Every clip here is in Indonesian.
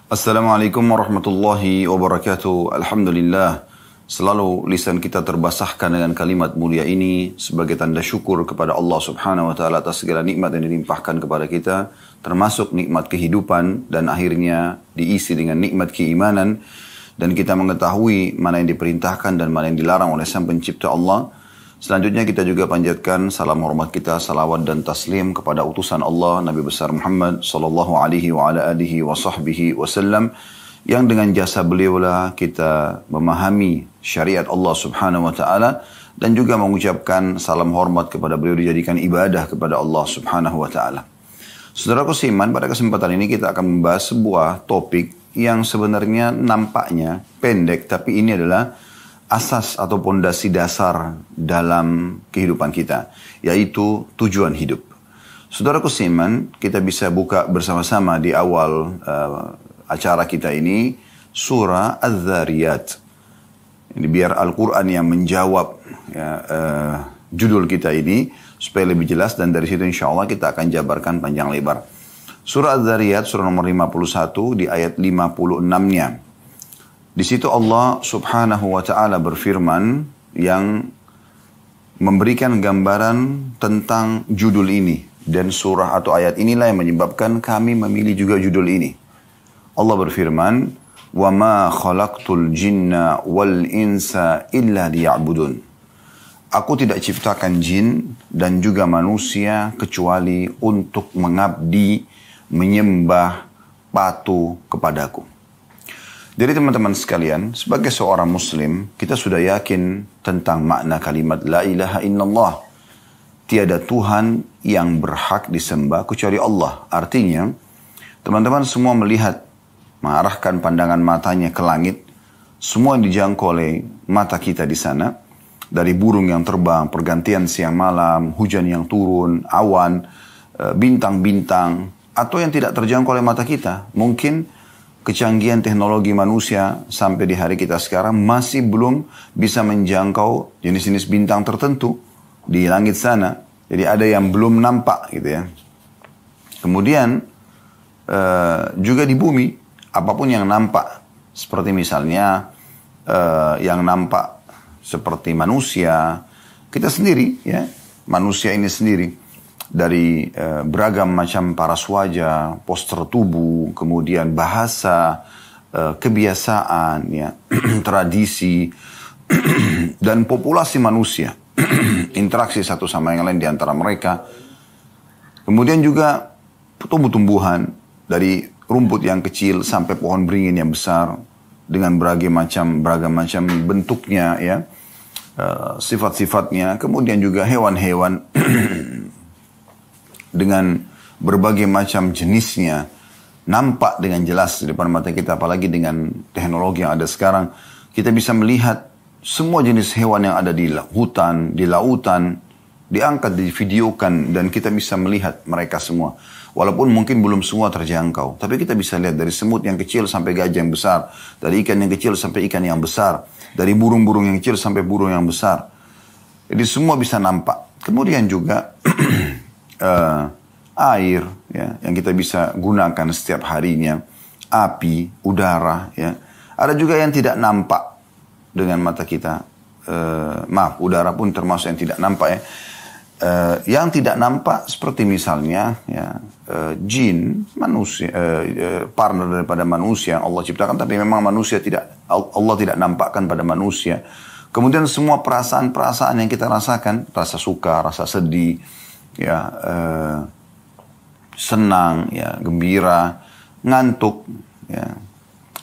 Assalamualaikum warahmatullahi wabarakatuh. Alhamdulillah. Selalu lisan kita terbasahkan dengan kalimat mulia ini sebagai tanda syukur kepada Allah Subhanahu wa taala atas segala nikmat yang dilimpahkan kepada kita, termasuk nikmat kehidupan dan akhirnya diisi dengan nikmat keimanan, dan kita mengetahui mana yang diperintahkan dan mana yang dilarang oleh Sang Pencipta Allah. Selanjutnya kita juga panjatkan salam hormat kita, salawat dan taslim kepada utusan Allah Nabi besar Muhammad sallallahu alaihi wa ala alihi wa sahbihi wasallam, yang dengan jasa beliaulah kita memahami syariat Allah Subhanahu wa taala dan juga mengucapkan salam hormat kepada beliau, dijadikan ibadah kepada Allah Subhanahu wa taala. Saudaraku seiman, pada kesempatan ini kita akan membahas sebuah topik yang sebenarnya nampaknya pendek, tapi ini adalah asas atau pondasi dasar dalam kehidupan kita, yaitu tujuan hidup. Saudaraku seiman, kita bisa buka bersama-sama di awal acara kita ini surah Az-Zariyat. Ini biar Al-Quran yang menjawab judul kita ini supaya lebih jelas, dan dari situ insya Allah kita akan jabarkan panjang lebar. Surah Az-Zariyat, surah nomor 51 di ayat 56-nya. Di situ Allah Subhanahu wa taala berfirman yang memberikan gambaran tentang judul ini, dan surah atau ayat inilah yang menyebabkan kami memilih juga judul ini. Allah berfirman, "Wa ma khalaqtul jinna wal insa illa liya'budun." Aku tidak ciptakan jin dan juga manusia kecuali untuk mengabdi, menyembah, patuh kepadaku. Jadi teman-teman sekalian, sebagai seorang muslim, kita sudah yakin tentang makna kalimat La ilaha illallah. Tiada Tuhan yang berhak disembah kecuali Allah. Artinya, teman-teman semua melihat, mengarahkan pandangan matanya ke langit, semua yang dijangkau oleh mata kita di sana, dari burung yang terbang, pergantian siang malam, hujan yang turun, awan, bintang-bintang, atau yang tidak terjangkau oleh mata kita. Mungkin kecanggihan teknologi manusia sampai di hari kita sekarang masih belum bisa menjangkau jenis-jenis bintang tertentu di langit sana. Jadi ada yang belum nampak gitu ya. Kemudian juga di bumi, apapun yang nampak, seperti misalnya yang nampak seperti manusia, kita sendiri ya, manusia ini sendiri. Dari beragam macam paras wajah, postur tubuh, kemudian bahasa, kebiasaan, ya, tradisi, dan populasi manusia, interaksi satu sama yang lain di antara mereka. Kemudian juga tumbuh-tumbuhan, dari rumput yang kecil sampai pohon beringin yang besar, dengan beragam macam bentuknya, ya, sifat-sifatnya. Kemudian juga hewan-hewan dengan berbagai macam jenisnya, nampak dengan jelas di depan mata kita. Apalagi dengan teknologi yang ada sekarang, kita bisa melihat semua jenis hewan yang ada di hutan, di lautan, diangkat, divideokan, dan kita bisa melihat mereka semua. Walaupun mungkin belum semua terjangkau, tapi kita bisa lihat dari semut yang kecil sampai gajah yang besar, dari ikan yang kecil sampai ikan yang besar, dari burung-burung yang kecil sampai burung yang besar. Jadi semua bisa nampak. Kemudian juga air, ya, yang kita bisa gunakan setiap harinya, api, udara, ya. Ada juga yang tidak nampak dengan mata kita. Udara pun termasuk yang tidak nampak, ya. Yang tidak nampak seperti misalnya, ya, jin, manusia, partner daripada manusia yang Allah ciptakan, tapi memang manusia Allah tidak nampakkan pada manusia. Kemudian semua perasaan-perasaan yang kita rasakan, rasa suka, rasa sedih, ya, senang, ya, gembira, ngantuk, ya,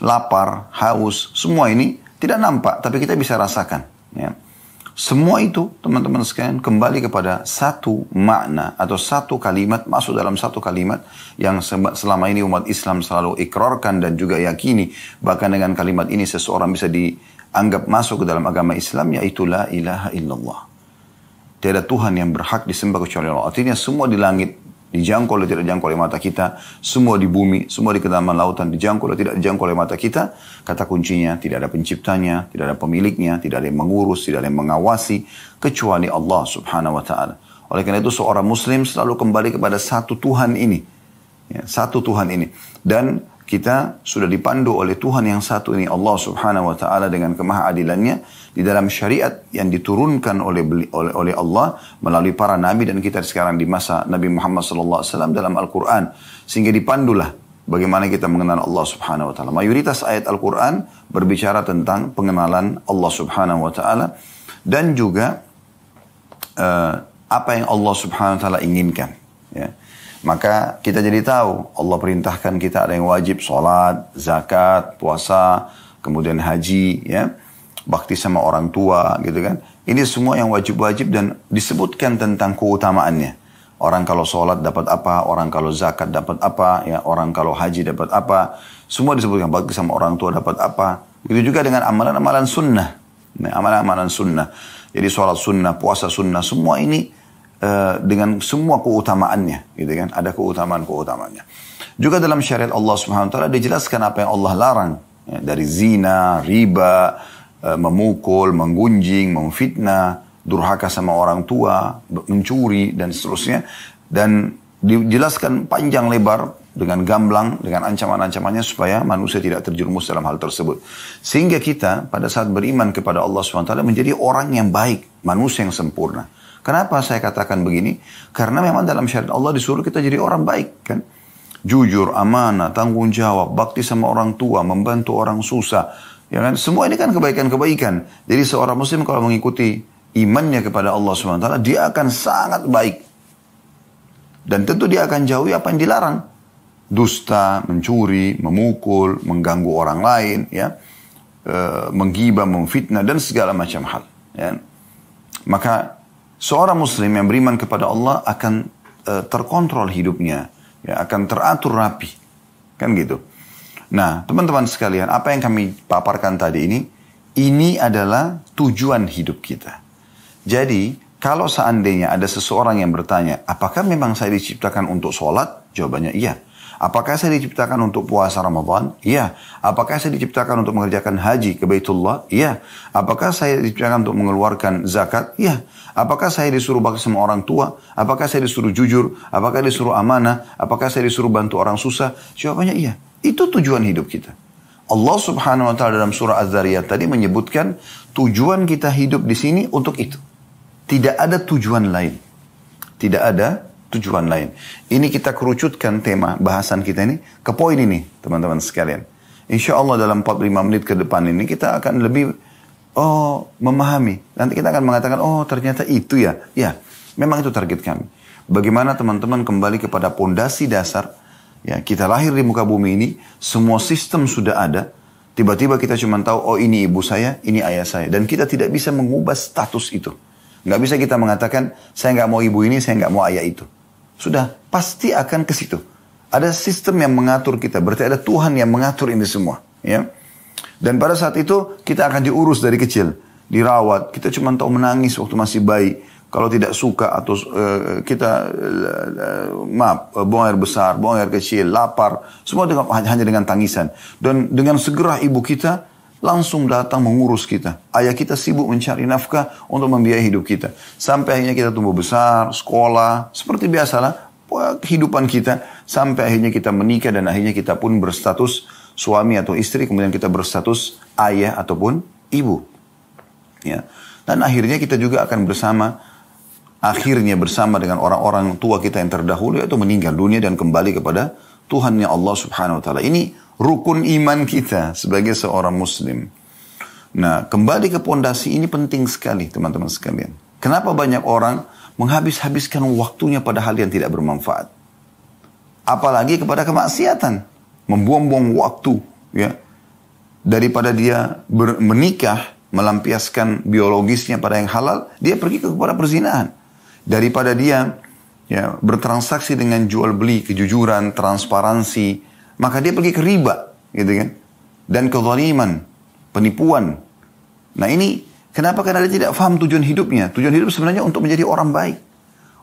lapar, haus, semua ini tidak nampak, tapi kita bisa rasakan, ya. Semua itu, teman-teman sekalian, kembali kepada satu makna atau satu kalimat, masuk dalam satu kalimat yang selama ini umat Islam selalu ikrarkan dan juga yakini. Bahkan dengan kalimat ini seseorang bisa dianggap masuk ke dalam agama Islam, yaitu La ilaha illallah. Tiada Tuhan yang berhak disembah kecuali Allah. Artinya semua di langit dijangkau oleh tidak dijangkau oleh mata kita. Semua di bumi, semua di kedalaman lautan dijangkau oleh tidak dijangkau oleh mata kita. Kata kuncinya, tidak ada penciptanya, tidak ada pemiliknya, tidak ada yang mengurus, tidak ada yang mengawasi, kecuali Allah Subhanahu wa ta'ala. Oleh karena itu seorang muslim selalu kembali kepada satu Tuhan ini. Ya, satu Tuhan ini. Dan kita sudah dipandu oleh Tuhan yang satu ini, Allah Subhanahu wa Ta'ala, dengan kemahaadilannya di dalam syariat yang diturunkan oleh Allah melalui para nabi, dan kita sekarang di masa Nabi Muhammad SAW dalam Al-Quran, sehingga dipandulah bagaimana kita mengenal Allah Subhanahu wa Ta'ala. Mayoritas ayat Al-Quran berbicara tentang pengenalan Allah Subhanahu wa Ta'ala dan juga apa yang Allah Subhanahu wa Ta'ala inginkan, ya. Maka kita jadi tahu Allah perintahkan kita ada yang wajib, sholat, zakat, puasa, kemudian haji, ya, bakti sama orang tua, gitu kan. Ini semua yang wajib-wajib dan disebutkan tentang keutamaannya. Orang kalau sholat dapat apa, orang kalau zakat dapat apa, ya, orang kalau haji dapat apa. Semua disebutkan, bakti sama orang tua dapat apa. Begitu juga dengan amalan-amalan sunnah. Nah, amalan-amalan sunnah. Jadi sholat sunnah, puasa sunnah, semua ini dengan semua keutamaannya, gitu kan? Ada keutamaan-keutamaannya. Juga dalam syariat Allah Subhanahu wa Ta'ala dijelaskan apa yang Allah larang, ya, dari zina, riba, memukul, menggunjing, memfitnah, durhaka sama orang tua, mencuri dan seterusnya, dan dijelaskan panjang lebar dengan gamblang, dengan ancaman-ancamannya supaya manusia tidak terjerumus dalam hal tersebut. Sehingga kita pada saat beriman kepada Allah Subhanahu wa Ta'ala menjadi orang yang baik, manusia yang sempurna. Kenapa saya katakan begini? Karena memang dalam syariat Allah disuruh kita jadi orang baik, kan? Jujur, amanah, tanggung jawab, bakti sama orang tua, membantu orang susah, ya kan? Semua ini kan kebaikan-kebaikan. Jadi seorang muslim kalau mengikuti imannya kepada Allah SWT, dia akan sangat baik. Dan tentu dia akan jauhi apa yang dilarang. Dusta, mencuri, memukul, mengganggu orang lain, ya, menggibah, memfitnah, dan segala macam hal, ya. Maka seorang muslim yang beriman kepada Allah akan terkontrol hidupnya, ya, akan teratur rapi, kan gitu. Nah, teman-teman sekalian, apa yang kami paparkan tadi ini adalah tujuan hidup kita. Jadi, kalau seandainya ada seseorang yang bertanya, apakah memang saya diciptakan untuk sholat? Jawabannya iya. Apakah saya diciptakan untuk puasa Ramadan? Iya. Apakah saya diciptakan untuk mengerjakan haji ke Baitullah? Iya. Apakah saya diciptakan untuk mengeluarkan zakat? Iya. Apakah saya disuruh bakti sama orang tua? Apakah saya disuruh jujur? Apakah disuruh amanah? Apakah saya disuruh bantu orang susah? Jawabannya iya. Itu tujuan hidup kita. Allah Subhanahu wa Ta'ala dalam surah Az-Zariyat tadi menyebutkan tujuan kita hidup di sini untuk itu. Tidak ada tujuan lain. Tidak ada tujuan lain. Ini kita kerucutkan tema bahasan kita ini ke poin ini, teman-teman sekalian. Insya Allah dalam 45 menit ke depan ini kita akan lebih memahami. Nanti kita akan mengatakan, oh ternyata itu ya. Ya, memang itu target kami. Bagaimana teman-teman kembali kepada pondasi dasar. Ya, kita lahir di muka bumi ini, semua sistem sudah ada. Tiba-tiba kita cuma tahu, oh ini ibu saya, ini ayah saya. Dan kita tidak bisa mengubah status itu. Nggak bisa kita mengatakan, saya nggak mau ibu ini, saya nggak mau ayah itu. Sudah, pasti akan ke situ. Ada sistem yang mengatur kita. Berarti ada Tuhan yang mengatur ini semua. Ya. Dan pada saat itu, kita akan diurus dari kecil. Dirawat. Kita cuma tahu menangis waktu masih bayi. Kalau tidak suka atau buang air besar, buang air kecil, lapar. Semua hanya dengan tangisan. Dan dengan segera ibu kita langsung datang mengurus kita. Ayah kita sibuk mencari nafkah untuk membiayai hidup kita. Sampai akhirnya kita tumbuh besar, sekolah, seperti biasalah kehidupan kita. Sampai akhirnya kita menikah dan akhirnya kita pun berstatus suami atau istri. Kemudian kita berstatus ayah ataupun ibu. Ya. Dan akhirnya kita juga akan bersama dengan orang-orang tua kita yang terdahulu, yaitu meninggal dunia dan kembali kepada Tuhannya Allah Subhanahu wa Ta'ala. Ini rukun iman kita sebagai seorang muslim. Nah, kembali ke pondasi ini penting sekali, teman-teman sekalian. Kenapa banyak orang menghabis-habiskan waktunya pada hal yang tidak bermanfaat? Apalagi kepada kemaksiatan. Membuang-buang waktu, ya. Daripada dia menikah, melampiaskan biologisnya pada yang halal, dia pergi kepada perzinahan. Daripada dia, ya, bertransaksi dengan jual beli, kejujuran, transparansi, maka dia pergi ke riba, gitu kan? Dan kezaliman, penipuan. Nah ini, kenapa? Karena dia tidak paham tujuan hidupnya. Tujuan hidup sebenarnya untuk menjadi orang baik.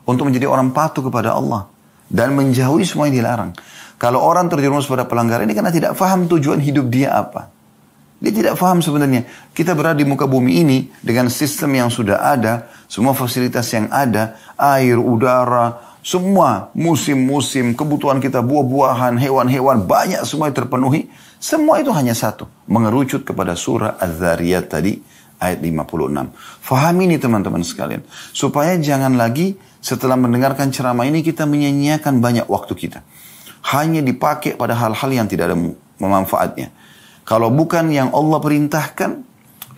Untuk menjadi orang patuh kepada Allah. Dan menjauhi semua yang dilarang. Kalau orang terjerumus pada pelanggaran ini karena tidak paham tujuan hidup dia apa. Dia tidak paham sebenarnya. Kita berada di muka bumi ini dengan sistem yang sudah ada, semua fasilitas yang ada, air, udara, Semua musim-musim kebutuhan kita, buah-buahan, hewan-hewan, banyak semua yang terpenuhi. Semua itu hanya satu. Mengerucut kepada surah Az-Zariyat tadi, ayat 56. Fahami ini teman-teman sekalian. Supaya jangan lagi setelah mendengarkan ceramah ini kita menyia-nyiakan banyak waktu kita. Hanya dipakai pada hal-hal yang tidak ada manfaatnya. Kalau bukan yang Allah perintahkan,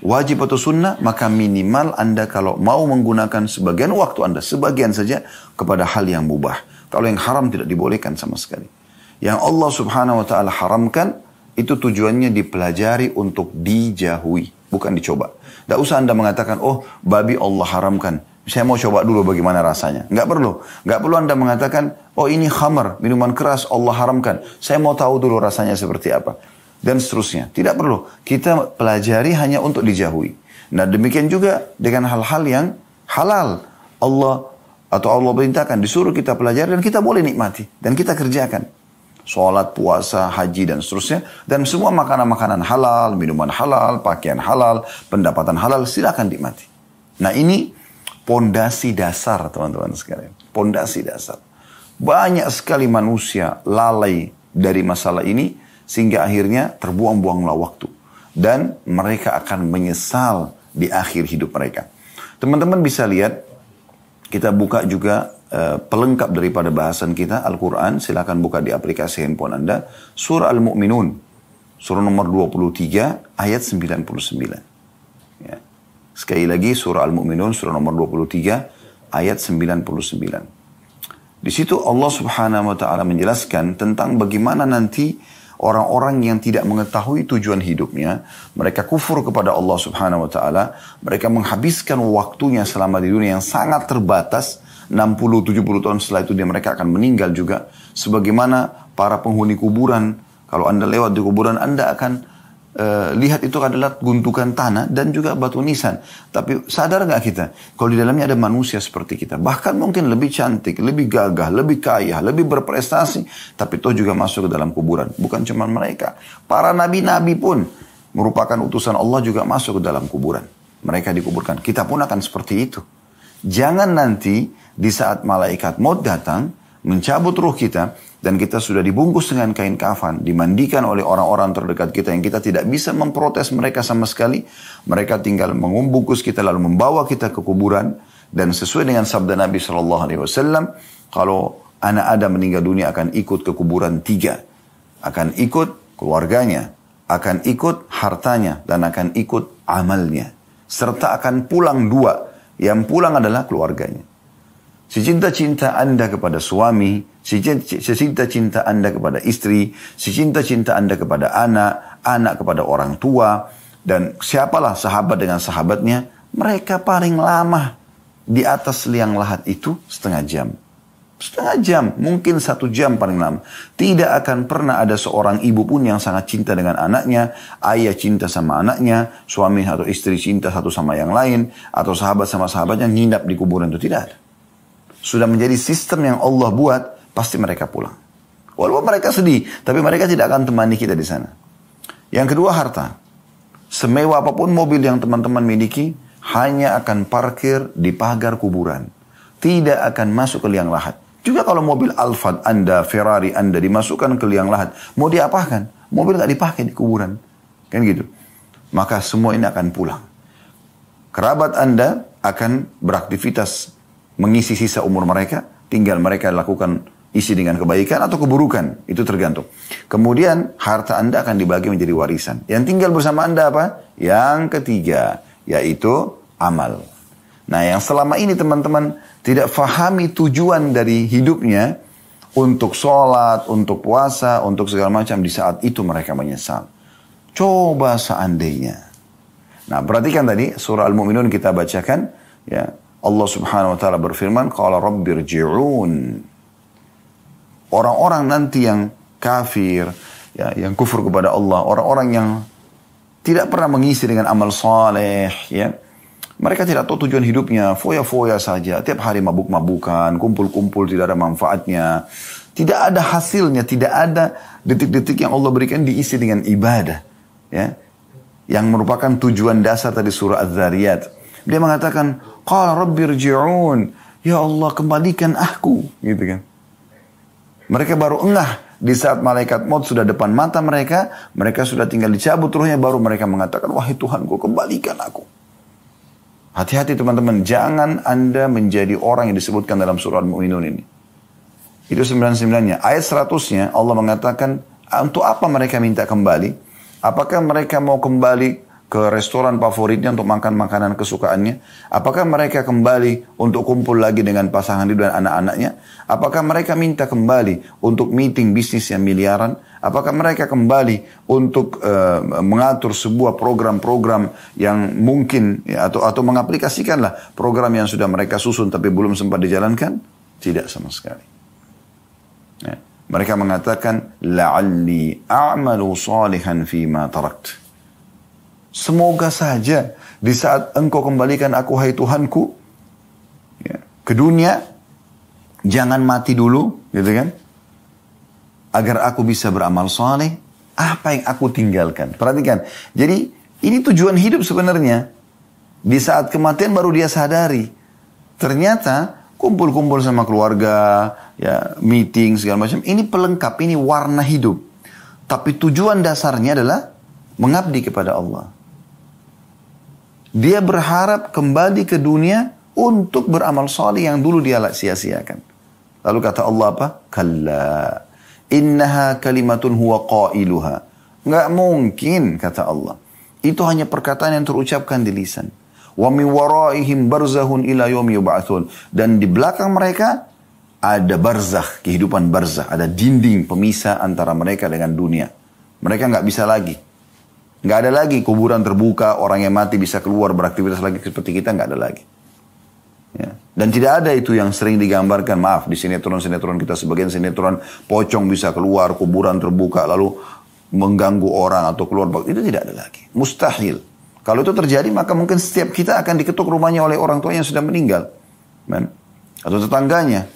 wajib atau sunnah, maka minimal Anda kalau mau menggunakan sebagian waktu Anda, sebagian saja kepada hal yang mubah. Kalau yang haram tidak dibolehkan sama sekali. Yang Allah subhanahu wa ta'ala haramkan, itu tujuannya dipelajari untuk dijauhi, bukan dicoba. Tidak usah Anda mengatakan, oh babi Allah haramkan, saya mau coba dulu bagaimana rasanya. Nggak perlu. Nggak perlu Anda mengatakan, oh ini khamar, minuman keras Allah haramkan, saya mau tahu dulu rasanya seperti apa. Dan seterusnya. Tidak perlu. Kita pelajari hanya untuk dijauhi. Nah demikian juga dengan hal-hal yang halal. Allah perintahkan, disuruh kita pelajari dan kita boleh nikmati. Dan kita kerjakan. Sholat, puasa, haji dan seterusnya. Dan semua makanan-makanan halal, minuman halal, pakaian halal, pendapatan halal, silakan nikmati. Nah ini pondasi dasar teman-teman sekalian. Pondasi dasar. Banyak sekali manusia lalai dari masalah ini. Sehingga akhirnya terbuang-buanglah waktu. Dan mereka akan menyesal di akhir hidup mereka. Teman-teman bisa lihat, kita buka juga pelengkap daripada bahasan kita, Al-Quran. Silakan buka di aplikasi handphone Anda. Surah Al-Mu'minun. Surah nomor 23, ayat 99. Ya. Sekali lagi, Surah Al-Mu'minun, surah nomor 23, ayat 99. Di situ Allah subhanahu wa ta'ala menjelaskan tentang bagaimana nanti orang-orang yang tidak mengetahui tujuan hidupnya, mereka kufur kepada Allah subhanahu wa ta'ala, mereka menghabiskan waktunya selama di dunia yang sangat terbatas, 60-70 tahun setelah itu mereka akan meninggal juga. Sebagaimana para penghuni kuburan, kalau Anda lewat di kuburan, Anda akan lihat itu adalah gundukan tanah dan juga batu nisan. Tapi sadar gak kita, kalau di dalamnya ada manusia seperti kita, bahkan mungkin lebih cantik, lebih gagah, lebih kaya, lebih berprestasi, tapi toh juga masuk ke dalam kuburan. Bukan cuma mereka, para nabi-nabi pun merupakan utusan Allah juga masuk ke dalam kuburan. Mereka dikuburkan. Kita pun akan seperti itu. Jangan nanti di saat malaikat maut datang mencabut ruh kita, dan kita sudah dibungkus dengan kain kafan, dimandikan oleh orang-orang terdekat kita yang kita tidak bisa memprotes mereka sama sekali. Mereka tinggal membungkus kita lalu membawa kita ke kuburan. Dan sesuai dengan sabda Nabi SAW, kalau anak Adam meninggal dunia akan ikut ke kuburan 3. Akan ikut keluarganya, akan ikut hartanya, dan akan ikut amalnya. Serta akan pulang 2. Yang pulang adalah keluarganya. Secinta-cinta Anda kepada suami, secinta-cinta Anda kepada istri, secinta-cinta Anda kepada anak, anak kepada orang tua, dan siapalah sahabat dengan sahabatnya, mereka paling lama di atas liang lahat itu setengah jam. Setengah jam, mungkin 1 jam paling lama. Tidak akan pernah ada seorang ibu pun yang sangat cinta dengan anaknya, ayah cinta sama anaknya, suami atau istri cinta satu sama yang lain, atau sahabat sama sahabatnya nginap di kuburan itu, tidak ada. Sudah menjadi sistem yang Allah buat, pasti mereka pulang. Walaupun mereka sedih, tapi mereka tidak akan temani kita di sana. Yang kedua, harta. Semewah apapun mobil yang teman-teman miliki, hanya akan parkir di pagar kuburan. Tidak akan masuk ke liang lahat. Juga kalau mobil Alphard Anda, Ferrari Anda dimasukkan ke liang lahat, mau diapakan? Mobil nggak dipakai di kuburan. Kan gitu. Maka semua ini akan pulang. Kerabat Anda akan beraktivitas mengisi sisa umur mereka, tinggal mereka lakukan isi dengan kebaikan atau keburukan, itu tergantung. Kemudian harta Anda akan dibagi menjadi warisan. Yang tinggal bersama Anda apa? Yang ketiga, yaitu amal. Nah yang selama ini teman-teman tidak fahami tujuan dari hidupnya, untuk sholat, untuk puasa, untuk segala macam, di saat itu mereka menyesal. Coba seandainya. Nah perhatikan tadi surah Al-Mu'minun kita bacakan, ya. Allah subhanahu wa ta'ala berfirman, qala rabbirji'un. Orang-orang nanti yang kafir, ya, yang kufur kepada Allah, orang-orang yang tidak pernah mengisi dengan amal saleh, ya. Mereka tidak tahu tujuan hidupnya, foya-foya saja, tiap hari mabuk-mabukan, kumpul-kumpul, tidak ada manfaatnya, tidak ada hasilnya, tidak ada detik-detik yang Allah berikan diisi dengan ibadah, ya. Yang merupakan tujuan dasar tadi surah Az-Zariyat. Dia mengatakan, qala rabbirji'un, Ya Allah, kembalikan aku, gitu kan. Mereka baru engah di saat malaikat maut sudah depan mata mereka, mereka sudah tinggal dicabut ruhnya, baru mereka mengatakan, wahai Tuhanku, kembalikan aku. Hati-hati teman-teman, jangan Anda menjadi orang yang disebutkan dalam surah Al-Mu'minun ini. Itu 99-nya. Ayat 100-nya Allah mengatakan, untuk apa mereka minta kembali? Apakah mereka mau kembali ke restoran favoritnya untuk makan makanan kesukaannya? Apakah mereka kembali untuk kumpul lagi dengan pasangan hidup dan anak-anaknya? Apakah mereka minta kembali untuk meeting bisnis yang miliaran? Apakah mereka kembali untuk mengatur sebuah program-program yang mungkin ya, atau mengaplikasikanlah program yang sudah mereka susun tapi belum sempat dijalankan? Tidak sama sekali. Ya. Mereka mengatakan, la'alli a'malu salihan fima tarakt. Semoga saja di saat engkau kembalikan aku, hai Tuhanku, ya, ke dunia, jangan mati dulu, gitu kan? Agar aku bisa beramal saleh, apa yang aku tinggalkan. Perhatikan, jadi ini tujuan hidup sebenarnya. Di saat kematian baru dia sadari, ternyata kumpul-kumpul sama keluarga, ya, meeting segala macam, ini pelengkap, ini warna hidup. Tapi tujuan dasarnya adalah mengabdi kepada Allah. Dia berharap kembali ke dunia untuk beramal saleh yang dulu dia sia-siakan. Lalu kata Allah apa? Kalla, innaha kalimatun huwa qailuha. Nggak mungkin, kata Allah. Itu hanya perkataan yang terucapkan di lisan. Wa min waraihim barzahun ila yaumi yub'atsun. Dan di belakang mereka ada barzakh, kehidupan barzakh, ada dinding pemisah antara mereka dengan dunia. Mereka nggak bisa lagi. Nggak ada lagi kuburan terbuka, orang yang mati bisa keluar beraktivitas lagi seperti kita, nggak ada lagi. Ya. Dan tidak ada itu yang sering digambarkan, maaf, di sinetron-sinetron kita, sebagian sinetron pocong bisa keluar, kuburan terbuka, lalu mengganggu orang atau keluar, itu tidak ada lagi. Mustahil. Kalau itu terjadi, maka mungkin setiap kita akan diketuk rumahnya oleh orang tua yang sudah meninggal. Man. Atau tetangganya.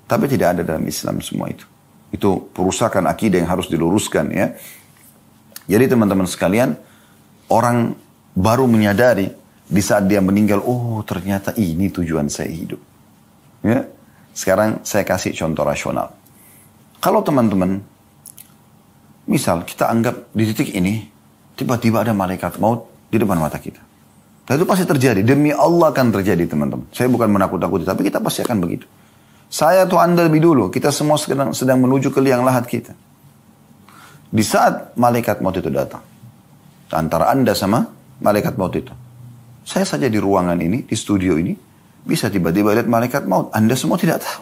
Tapi tidak ada dalam Islam semua itu. Itu perusakan akidah yang harus diluruskan, ya. Jadi teman-teman sekalian, orang baru menyadari di saat dia meninggal, oh ternyata ini tujuan saya hidup. Ya. Sekarang saya kasih contoh rasional. Kalau teman-teman, misal kita anggap di titik ini, tiba-tiba ada malaikat maut di depan mata kita. Dan itu pasti terjadi, demi Allah akan terjadi teman-teman. Saya bukan menakut-nakuti, tapi kita pasti akan begitu. Saya atau Anda lebih dulu, kita semua sedang menuju ke liang lahat kita. Di saat malaikat maut itu datang, antara Anda sama malaikat maut itu, saya saja di ruangan ini, di studio ini, bisa tiba-tiba lihat malaikat maut. Anda semua tidak tahu.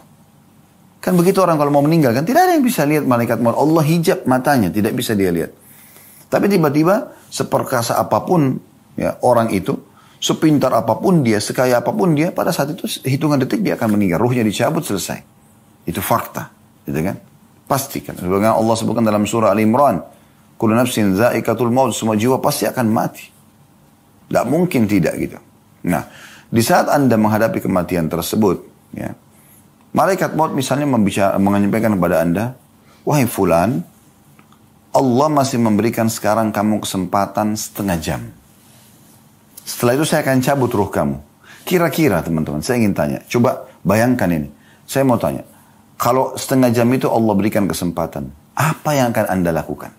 Kan begitu orang kalau mau meninggal, kan tidak ada yang bisa lihat malaikat maut. Allah hijab matanya, tidak bisa dia lihat. Tapi tiba-tiba, seperkasa apapun ya, orang itu, sepintar apapun dia, sekaya apapun dia, pada saat itu hitungan detik dia akan meninggal. Ruhnya dicabut, selesai. Itu fakta. Gitu kan? Pastikan. Sebagaimana Allah sebutkan dalam surah Al-Imran, kullu nafsin za'iqatul maut, semua jiwa pasti akan mati. Tidak mungkin tidak gitu. Nah, di saat Anda menghadapi kematian tersebut, ya, malaikat maut misalnya menyampaikan kepada Anda, wahai fulan, Allah masih memberikan sekarang kamu kesempatan setengah jam. Setelah itu saya akan cabut ruh kamu. Kira-kira teman-teman, saya ingin tanya, coba bayangkan ini. Saya mau tanya, kalau setengah jam itu Allah berikan kesempatan, apa yang akan Anda lakukan?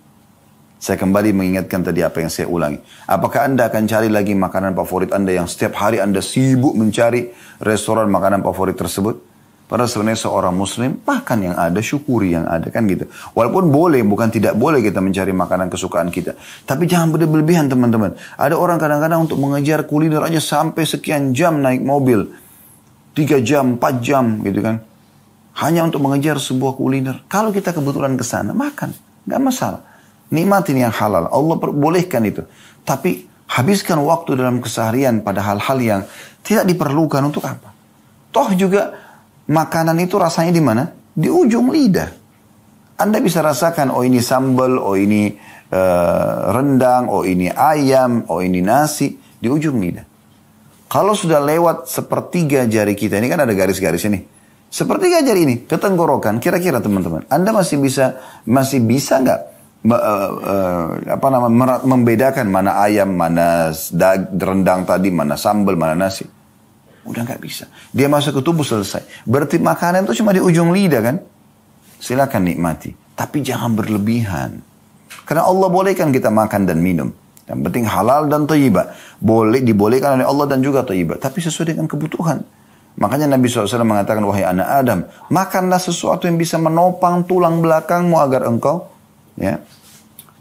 Saya kembali mengingatkan tadi apa yang saya ulangi. Apakah Anda akan cari lagi makanan favorit Anda yang setiap hari Anda sibuk mencari restoran makanan favorit tersebut? Padahal sebenarnya seorang muslim, makan yang ada, syukuri yang ada, kan gitu. Walaupun boleh, bukan tidak boleh kita mencari makanan kesukaan kita. Tapi jangan berlebihan teman-teman. Ada orang kadang-kadang untuk mengejar kuliner aja sampai sekian jam naik mobil. 3 jam, 4 jam gitu kan. Hanya untuk mengejar sebuah kuliner. Kalau kita kebetulan ke sana, makan. Nggak masalah. Nikmatin yang halal. Allah bolehkan itu. Tapi habiskan waktu dalam keseharian pada hal-hal yang tidak diperlukan untuk apa? Toh juga makanan itu rasanya di mana? Di ujung lidah. Anda bisa rasakan, oh ini sambal, oh ini rendang, oh ini ayam, oh ini nasi. Di ujung lidah. Kalau sudah lewat sepertiga jari kita, ini kan ada garis-garis ini. Sepertiga jari ini ke tenggorokan, kira-kira teman-teman, Anda masih bisa nggak membedakan mana ayam, mana rendang tadi, mana sambal, mana nasi? Udah nggak bisa. Dia masuk ke tubuh selesai. Berarti makanan itu cuma di ujung lidah kan? Silakan nikmati. Tapi jangan berlebihan. Karena Allah bolehkan kita makan dan minum. Yang penting halal dan thayyibah. Dibolehkan oleh Allah dan juga thayyibah. Tapi sesuai dengan kebutuhan. Makanya Nabi SAW mengatakan, wahai anak Adam, makanlah sesuatu yang bisa menopang tulang belakangmu agar engkau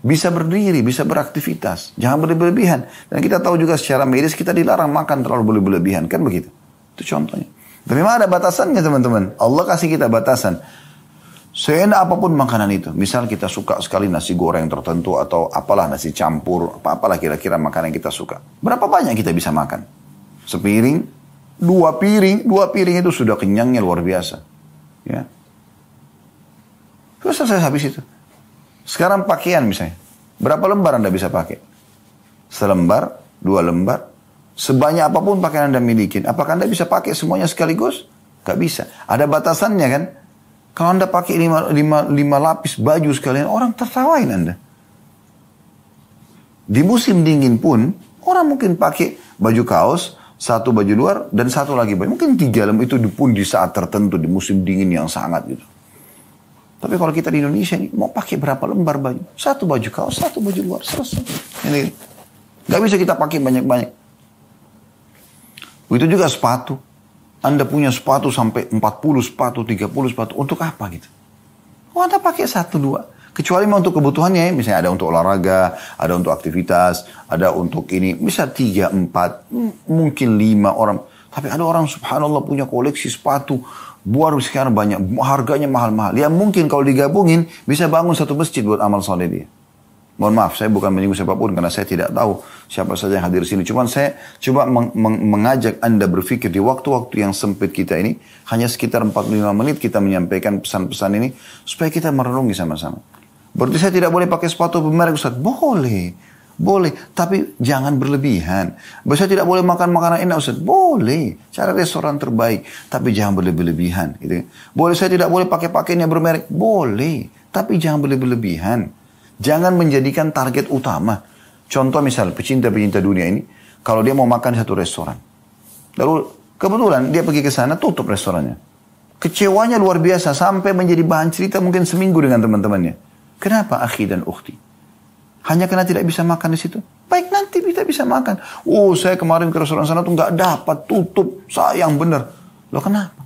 bisa berdiri, bisa beraktivitas. Jangan berlebihan. Dan kita tahu juga secara medis kita dilarang makan terlalu berlebihan. Kan begitu? Itu contohnya. Tapi memang ada batasannya teman-teman. Allah kasih kita batasan. Seenak apapun makanan itu. Misal kita suka sekali nasi goreng tertentu atau apalah nasi campur. Apalah kira-kira makanan yang kita suka. Berapa banyak kita bisa makan? Sepiring, dua piring itu sudah kenyangnya luar biasa. Ya. Terus selesai habis itu. Sekarang pakaian misalnya. Berapa lembar Anda bisa pakai? Selembar, 2 lembar. Sebanyak apapun pakaian Anda milikin. Apakah Anda bisa pakai semuanya sekaligus? Gak bisa. Ada batasannya kan? Kalau Anda pakai 5 lapis baju sekalian, orang tertawain Anda. Di musim dingin pun, orang mungkin pakai baju kaos, 1 baju luar, dan 1 lagi baju. Mungkin 3 lembar itu pun di saat tertentu, di musim dingin yang sangat gitu. Tapi kalau kita di Indonesia ini, mau pakai berapa lembar baju? 1 baju kaos, 1 baju luar, selesai. Ini gak bisa kita pakai banyak-banyak. Begitu juga sepatu. Anda punya sepatu sampai 40 sepatu, 30 sepatu. Untuk apa gitu? Oh, Anda pakai 1, 2. Kecuali mau untuk kebutuhannya ya. Misalnya ada untuk olahraga, ada untuk aktivitas, ada untuk ini. Bisa 3, 4, mungkin 5 orang. Tapi ada orang subhanallah punya koleksi sepatu. Buat sekarang banyak. Harganya mahal-mahal. Ya mungkin kalau digabungin bisa bangun 1 masjid buat amal soleh dia. Mohon maaf, saya bukan menyinggung siapapun karena saya tidak tahu siapa saja yang hadir di sini. Cuman saya coba mengajak Anda berpikir di waktu-waktu yang sempit kita ini, hanya sekitar 45 menit kita menyampaikan pesan-pesan ini, supaya kita merenungi sama-sama. Berarti saya tidak boleh pakai sepatu bermerek Ustaz? Boleh. Boleh, tapi jangan berlebihan. Saya tidak boleh makan makanan enak Ustaz? Boleh. Cari restoran terbaik, tapi jangan berlebihan. Gitu. Boleh saya tidak boleh pakai pakaian yang bermerek? Boleh, tapi jangan berlebihan. Jangan menjadikan target utama. Contoh misal pecinta-pecinta dunia ini, kalau dia mau makan di satu restoran. Lalu kebetulan dia pergi ke sana, tutup restorannya. Kecewanya luar biasa, sampai menjadi bahan cerita mungkin seminggu dengan teman-temannya. Kenapa akhi dan ukhti? Hanya karena tidak bisa makan di situ? Baik, nanti kita bisa makan. Oh, saya kemarin ke restoran sana tuh nggak dapat, tutup, sayang bener. Loh kenapa?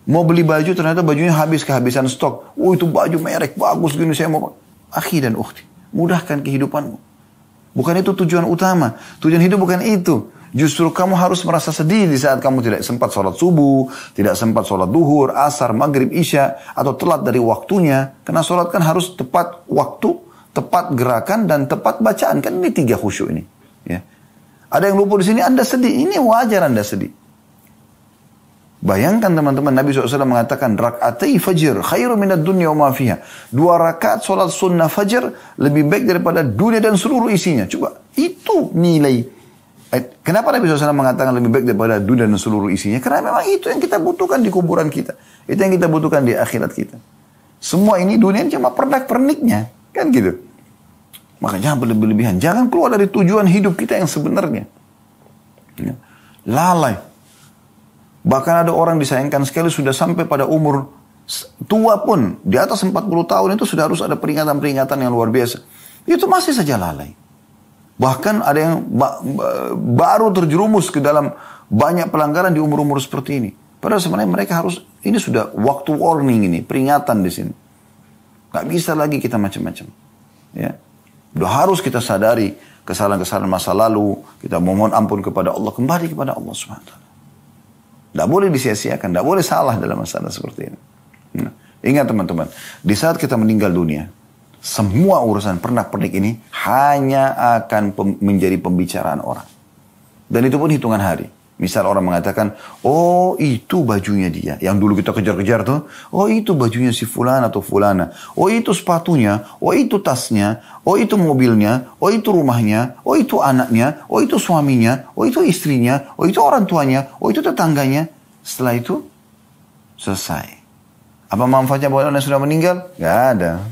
Mau beli baju ternyata bajunya habis, kehabisan stok. Oh, itu baju merek bagus gini, saya mau. Akhi dan ukhti, mudahkan kehidupanmu. Bukan itu tujuan utama. Tujuan hidup bukan itu. Justru kamu harus merasa sedih di saat kamu tidak sempat sholat subuh, tidak sempat sholat duhur, asar, maghrib, isya, atau telat dari waktunya. Karena sholat kan harus tepat waktu, tepat gerakan, dan tepat bacaan. Kan ini 3 khusyuk ini. Ya. Ada yang lupa di sini, Anda sedih. Ini wajar Anda sedih. Bayangkan teman-teman, Nabi SAW mengatakan, rak'atai fajr khairu minad dunya wa ma fiha. 2 rakaat sholat sunnah fajr lebih baik daripada dunia dan seluruh isinya. Coba, itu nilai. Kenapa Nabi SAW mengatakan lebih baik daripada dunia dan seluruh isinya? Karena memang itu yang kita butuhkan di kuburan kita. Itu yang kita butuhkan di akhirat kita. Semua ini dunia cuma pernak-perniknya. Kan gitu. Maka jangan berlebihan. Jangan keluar dari tujuan hidup kita yang sebenarnya. Ya. Lalai. Bahkan ada orang disayangkan sekali sudah sampai pada umur tua pun. Di atas 40 tahun itu sudah harus ada peringatan-peringatan yang luar biasa. Itu masih saja lalai. Bahkan ada yang baru terjerumus ke dalam banyak pelanggaran di umur-umur seperti ini. Padahal sebenarnya mereka harus, ini sudah waktu warning ini, peringatan di sini. Gak bisa lagi kita macam-macam. Ya. Udah harus kita sadari kesalahan-kesalahan masa lalu. Kita mohon ampun kepada Allah. Kembali kepada Allah SWT. Tidak boleh disia-siakan, tidak boleh salah dalam masalah seperti ini. Nah, ingat teman-teman, di saat kita meninggal dunia, semua urusan pernak-pernik ini hanya akan menjadi pembicaraan orang. Dan itu pun hitungan hari. Misal orang mengatakan, oh itu bajunya dia. Yang dulu kita kejar-kejar tuh, oh itu bajunya si fulan atau fulana. Oh itu sepatunya, oh itu tasnya, oh itu mobilnya, oh itu rumahnya, oh itu anaknya, oh itu suaminya, oh itu istrinya, oh itu orang tuanya, oh itu tetangganya. Setelah itu, selesai. Apa manfaatnya buat orang yang sudah meninggal? Gak ada.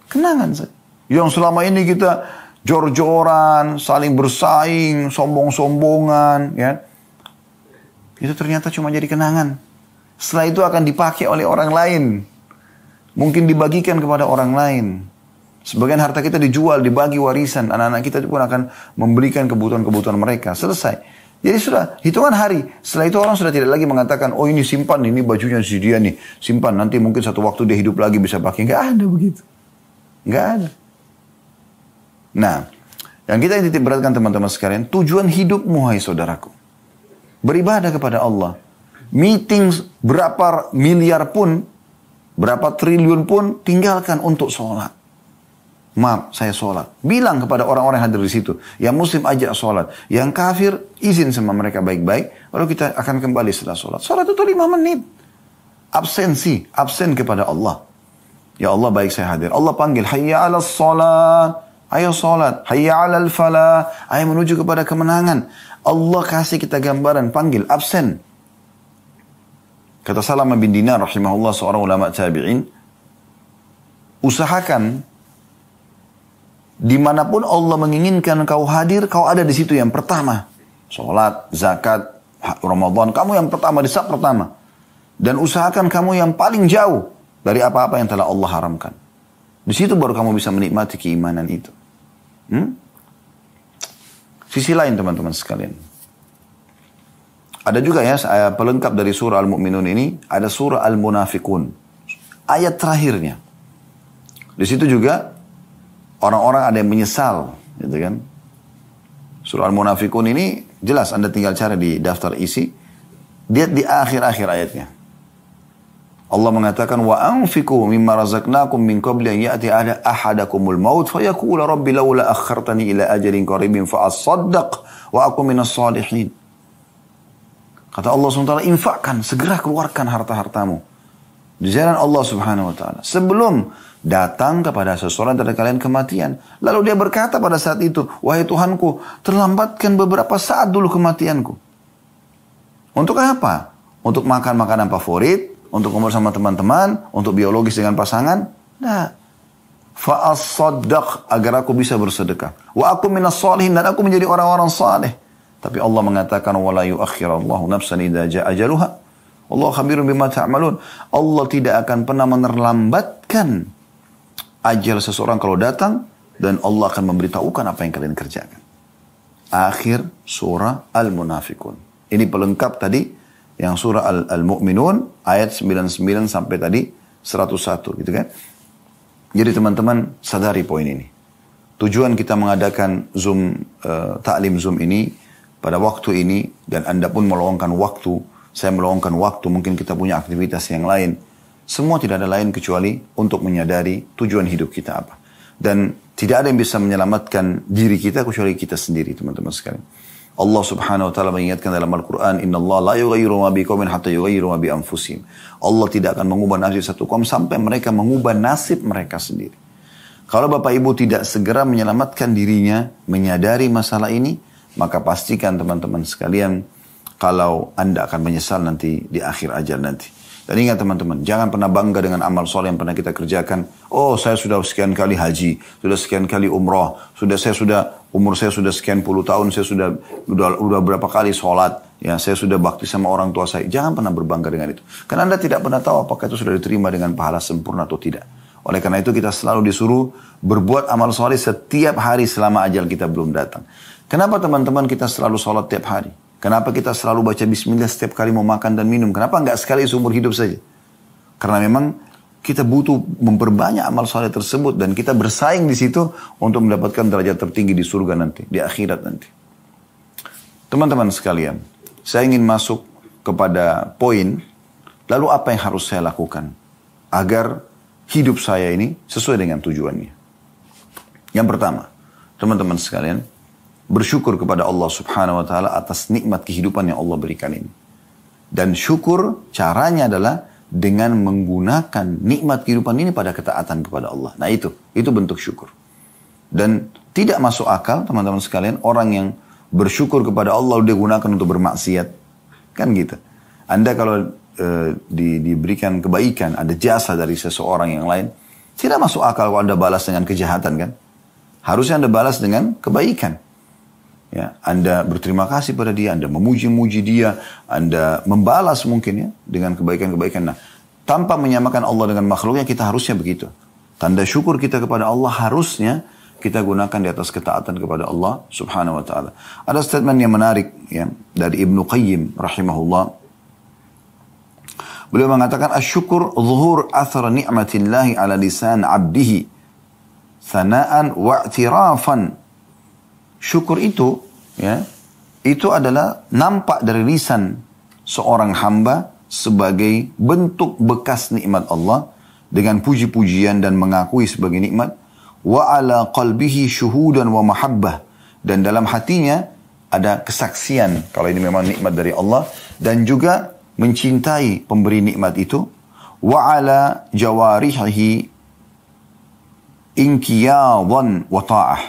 Kenangan saja. Yang selama ini kita jor-joran, saling bersaing, sombong-sombongan, ya. itu ternyata cuma jadi kenangan. Setelah itu akan dipakai oleh orang lain. Mungkin dibagikan kepada orang lain. Sebagian harta kita dijual, dibagi warisan. Anak-anak kita pun akan memberikan kebutuhan-kebutuhan mereka. Selesai. Jadi sudah hitungan hari. Setelah itu orang sudah tidak lagi mengatakan, oh ini simpan, ini bajunya si dia nih. Simpan, nanti mungkin satu waktu dia hidup lagi bisa pakai. Nggak ada begitu. Nggak ada. Nah, yang kita titik beratkan teman-teman sekalian, tujuan hidupmu, hai saudaraku. Beribadah kepada Allah. Meeting berapa miliar pun, berapa triliun pun, tinggalkan untuk sholat. Maaf, saya sholat. Bilang kepada orang-orang yang hadir di situ. Yang muslim ajak sholat. Yang kafir, izin sama mereka baik-baik. Lalu kita akan kembali setelah sholat. Sholat itu 5 menit. Absen kepada Allah. Ya Allah, baik saya hadir. Allah panggil, hayya ala sholat. Ayo sholat. Hayya ala falah. Ayo menuju kepada kemenangan. Allah kasih kita gambaran, panggil, absen. Kata Salamah bin Dinar, rahimahullah, seorang ulama tabi'in. Usahakan dimanapun Allah menginginkan kau hadir, kau ada di situ yang pertama. Sholat, zakat, Ramadan, kamu yang pertama, di saat pertama. Dan usahakan kamu yang paling jauh dari apa-apa yang telah Allah haramkan. Di situ baru kamu bisa menikmati keimanan itu. Sisi lain teman-teman sekalian. Ada juga ya, pelengkap dari surah Al-Mu'minun ini, ada surah Al-Munafikun. Ayat terakhirnya. Di situ juga orang-orang ada yang menyesal, gitu kan. Surah Al-Munafikun ini jelas Anda tinggal cari di daftar isi. Lihat di akhir-akhir ayatnya. Allah mengatakan wa anfiqu mimma razaqnakum min qabli an ya'ti ahadakumul maut fayaqula rabbi laula akhartani ila ajalin qaribin fa asaddaq wa aku minas salihin. Kata Allah SWT, infakkan, segera keluarkan harta-hartamu di jalan Allah Subhanahu wa taala sebelum datang kepada seseorang dari kalian kematian. Lalu dia berkata pada saat itu, wahai Tuhanku, terlambatkan beberapa saat dulu kematianku. Untuk apa? Untuk makan makanan favorit, untuk umur sama teman-teman, untuk biologis dengan pasangan? Nah, fa'as-saddaq, agar aku bisa bersedekah. Wa aku minas salihin, dan aku menjadi orang-orang saleh. Tapi Allah mengatakan, wala yuakhirallahu nafsan idza jaa ajaluha. Allah khabirun bima ta'malun. Allah tidak akan pernah menerlambatkan ajal seseorang kalau datang, dan Allah akan memberitahukan apa yang kalian kerjakan. Akhir surah Al-Munafikun. Ini pelengkap tadi yang surah Al-Mu'minun ayat 99 sampai tadi 101 gitu kan. Jadi teman-teman sadari poin ini. Tujuan kita mengadakan taklim Zoom ini pada waktu ini, dan Anda pun meluangkan waktu, saya meluangkan waktu, mungkin kita punya aktivitas yang lain. Semua tidak ada lain kecuali untuk menyadari tujuan hidup kita apa. Dan tidak ada yang bisa menyelamatkan diri kita kecuali kita sendiri, teman-teman sekalian. Allah Subhanahu wa taala mengingatkan dalam Al-Qur'an, "Innallaha la yughayyiru ma biqaumin hatta yughayyiru ma bi anfusihim." Allah tidak akan mengubah nasib satu kaum sampai mereka mengubah nasib mereka sendiri. Kalau Bapak Ibu tidak segera menyelamatkan dirinya, menyadari masalah ini, maka pastikan teman-teman sekalian, kalau Anda akan menyesal nanti di akhir ajal nanti. Dan ingat teman-teman, jangan pernah bangga dengan amal soleh yang pernah kita kerjakan. Oh, saya sudah sekian kali haji, sudah sekian kali umrah, umur saya sudah sekian puluh tahun, saya sudah berapa kali sholat, ya saya sudah bakti sama orang tua saya. Jangan pernah berbangga dengan itu. Karena Anda tidak pernah tahu apakah itu sudah diterima dengan pahala sempurna atau tidak. Oleh karena itu kita selalu disuruh berbuat amal soleh setiap hari selama ajal kita belum datang. Kenapa teman-teman kita selalu sholat tiap hari? Kenapa kita selalu baca bismillah setiap kali mau makan dan minum? Kenapa enggak sekali seumur hidup saja? Karena memang kita butuh memperbanyak amal soleh tersebut, dan kita bersaing di situ untuk mendapatkan derajat tertinggi di surga nanti, di akhirat nanti. Teman-teman sekalian, saya ingin masuk kepada poin, lalu apa yang harus saya lakukan agar hidup saya ini sesuai dengan tujuannya. Yang pertama, teman-teman sekalian, bersyukur kepada Allah Subhanahu wa taala atas nikmat kehidupan yang Allah berikan ini. Dan syukur caranya adalah dengan menggunakan nikmat kehidupan ini pada ketaatan kepada Allah. Nah itu bentuk syukur. Dan tidak masuk akal teman-teman sekalian, orang yang bersyukur kepada Allah dia gunakan untuk bermaksiat. Kan gitu. Anda kalau diberikan kebaikan, ada jasa dari seseorang yang lain, tidak masuk akal kalau Anda balas dengan kejahatan kan. Harusnya Anda balas dengan kebaikan. Ya, Anda berterima kasih pada dia, Anda memuji-muji dia, Anda membalas mungkin ya dengan kebaikan-kebaikan. Nah, tanpa menyamakan Allah dengan makhluknya, kita harusnya begitu. Tanda syukur kita kepada Allah harusnya kita gunakan di atas ketaatan kepada Allah subhanahu wa ta'ala. Ada statement yang menarik ya, dari Ibnu Qayyim rahimahullah. Beliau mengatakan, asyukur zuhur athar ni'matillahi ala lisan abdihi thana'an wa'tirafan. Syukur itu, ya, itu adalah nampak dari lisan seorang hamba sebagai bentuk bekas nikmat Allah dengan puji-pujian dan mengakui sebagai nikmat. Wa ala qalbihi syuhudan wa mahabbah, dan dalam hatinya ada kesaksian kalau ini memang nikmat dari Allah, dan juga mencintai pemberi nikmat itu. Wa ala jawarihi inqiyadan wa ta'ah,